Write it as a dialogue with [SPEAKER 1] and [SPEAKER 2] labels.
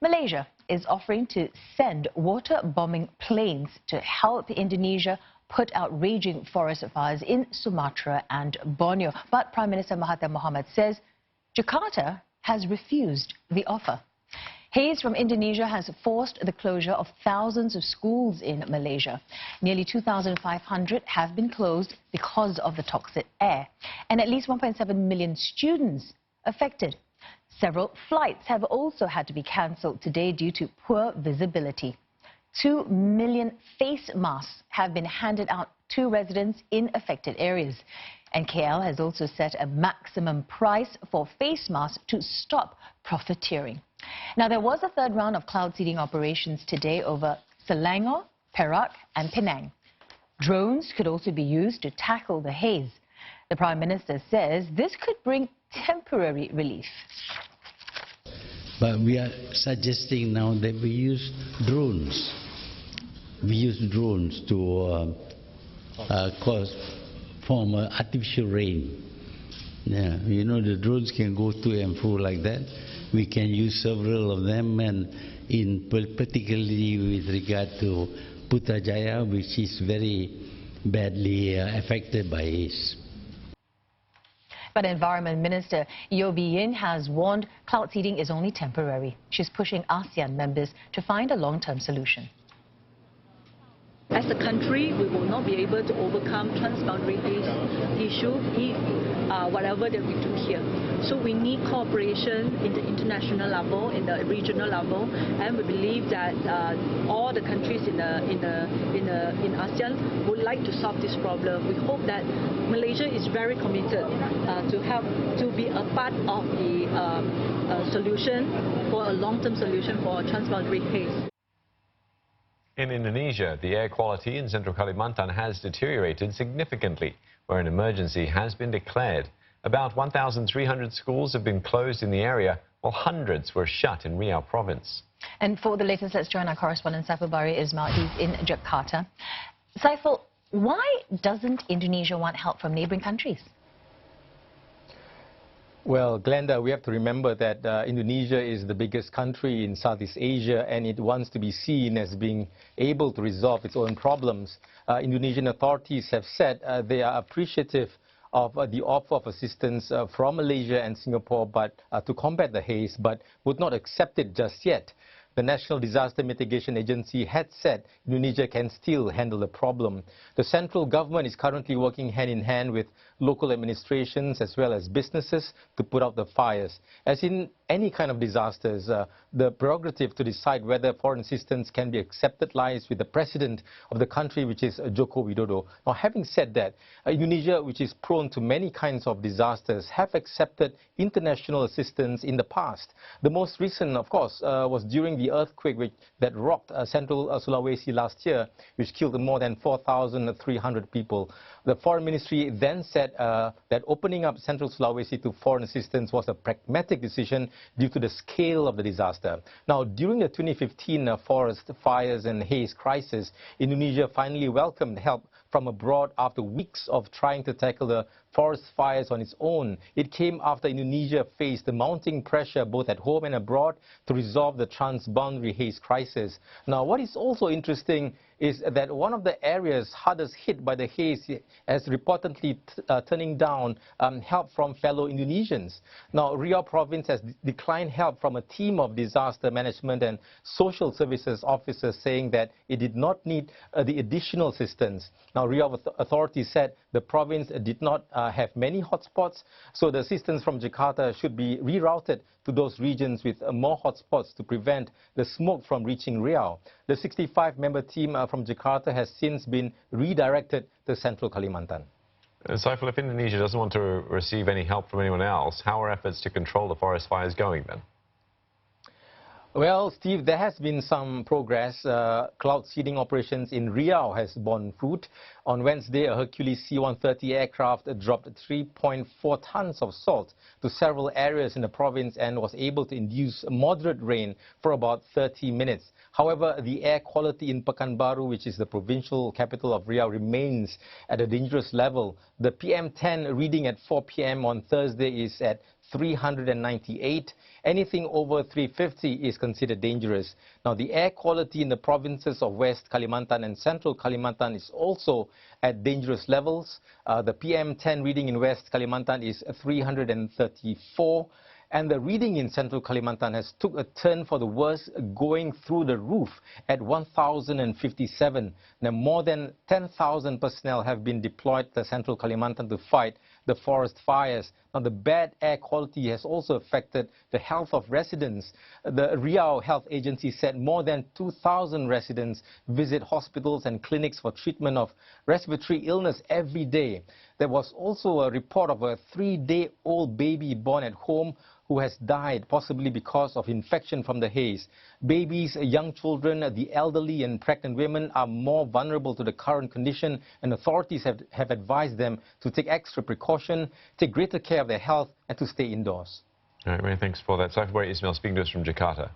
[SPEAKER 1] Malaysia is offering to send water-bombing planes to help Indonesia put out raging forest fires in Sumatra and Borneo. But Prime Minister Mahathir Mohamad says Jakarta has refused the offer. Haze from Indonesia has forced the closure of thousands of schools in Malaysia. Nearly 2,500 have been closed because of the toxic air, and at least 1.7 million students affected. Several flights have also had to be cancelled today due to poor visibility. 2 million face masks have been handed out to residents in affected areas. And KL has also set a maximum price for face masks to stop profiteering. Now, there was a third round of cloud seeding operations today over Selangor, Perak and Penang. Drones could also be used to tackle the haze. The Prime Minister says this could bring temporary relief.
[SPEAKER 2] But we are suggesting now that we use drones. We use drones to form artificial rain. Yeah, you know, the drones can go to and fro like that. We can use several of them, and particularly with regard to Putrajaya, which is very badly affected by haze.
[SPEAKER 1] But Environment Minister Yeo Bee Yin has warned cloud seeding is only temporary. She's pushing ASEAN members to find a long-term solution.
[SPEAKER 3] As a country, we will not be able to overcome transboundary haze issue if whatever that we do here. So we need cooperation in the international level, in the regional level, and we believe that all the countries in ASEAN would like to solve this problem. We hope that Malaysia is very committed to be a part of the solution for a long-term solution for transboundary haze.
[SPEAKER 4] In Indonesia, the air quality in central Kalimantan has deteriorated significantly, where an emergency has been declared. About 1,300 schools have been closed in the area, while hundreds were shut in Riau province.
[SPEAKER 1] And for the latest, let's join our correspondent Saiful Bahri Ismail. He's in Jakarta. Saiful, why doesn't Indonesia want help from neighboring countries?
[SPEAKER 5] Well, Glenda, we have to remember that Indonesia is the biggest country in Southeast Asia, and it wants to be seen as being able to resolve its own problems. Indonesian authorities have said they are appreciative of the offer of assistance from Malaysia and Singapore to combat the haze, but would not accept it just yet. The National Disaster Mitigation Agency had said Indonesia can still handle the problem. The central government is currently working hand in hand with local administrations as well as businesses to put out the fires. As in any kind of disasters, the prerogative to decide whether foreign assistance can be accepted lies with the president of the country, which is Joko Widodo. Now, having said that, Indonesia, which is prone to many kinds of disasters, have accepted international assistance in the past. The most recent, of course, was during the earthquake that rocked central Sulawesi last year, which killed more than 4,300 people. The foreign ministry then said that opening up central Sulawesi to foreign assistance was a pragmatic decision due to the scale of the disaster. Now, during the 2015 forest fires and haze crisis, Indonesia finally welcomed help from abroad after weeks of trying to tackle the forest fires on its own. It came after Indonesia faced the mounting pressure both at home and abroad to resolve the transboundary haze crisis. Now, what is also interesting is that one of the areas hardest hit by the haze is reportedly turning down help from fellow Indonesians. Now, Riau province has declined help from a team of disaster management and social services officers, saying that it did not need the additional assistance. Now, Riau authorities said the province did not have many hotspots, so the assistance from Jakarta should be rerouted to those regions with more hotspots to prevent the smoke from reaching Riau. The 65-member team from Jakarta has since been redirected to central Kalimantan.
[SPEAKER 4] Saiful, if Indonesia doesn't want to receive any help from anyone else, how are efforts to control the forest fires going then?
[SPEAKER 5] Well, Steve, there has been some progress. Cloud seeding operations in Riau has borne fruit. On Wednesday, a Hercules C-130 aircraft dropped 3.4 tons of salt to several areas in the province and was able to induce moderate rain for about 30 minutes. However, the air quality in Pekanbaru, which is the provincial capital of Riau, remains at a dangerous level. The PM10 reading at 4 p.m. on Thursday is at 398. Anything over 350 is considered dangerous. Now, the air quality in the provinces of West Kalimantan and Central Kalimantan is also at dangerous levels. The PM10 reading in West Kalimantan is 334. And the reading in Central Kalimantan has took a turn for the worse, going through the roof at 1,057. Now, more than 10,000 personnel have been deployed to Central Kalimantan to fight the forest fires. Now, the bad air quality has also affected the health of residents. The Riau Health Agency said more than 2,000 residents visit hospitals and clinics for treatment of respiratory illness every day. There was also a report of a 3-day-old baby born at home who has died, possibly because of infection from the haze. Babies, young children, the elderly and pregnant women are more vulnerable to the current condition, and authorities have advised them to take extra precaution, take greater care of their health, and to stay indoors.
[SPEAKER 4] All right, many thanks for that. Saifullah Ismail speaking to us from Jakarta.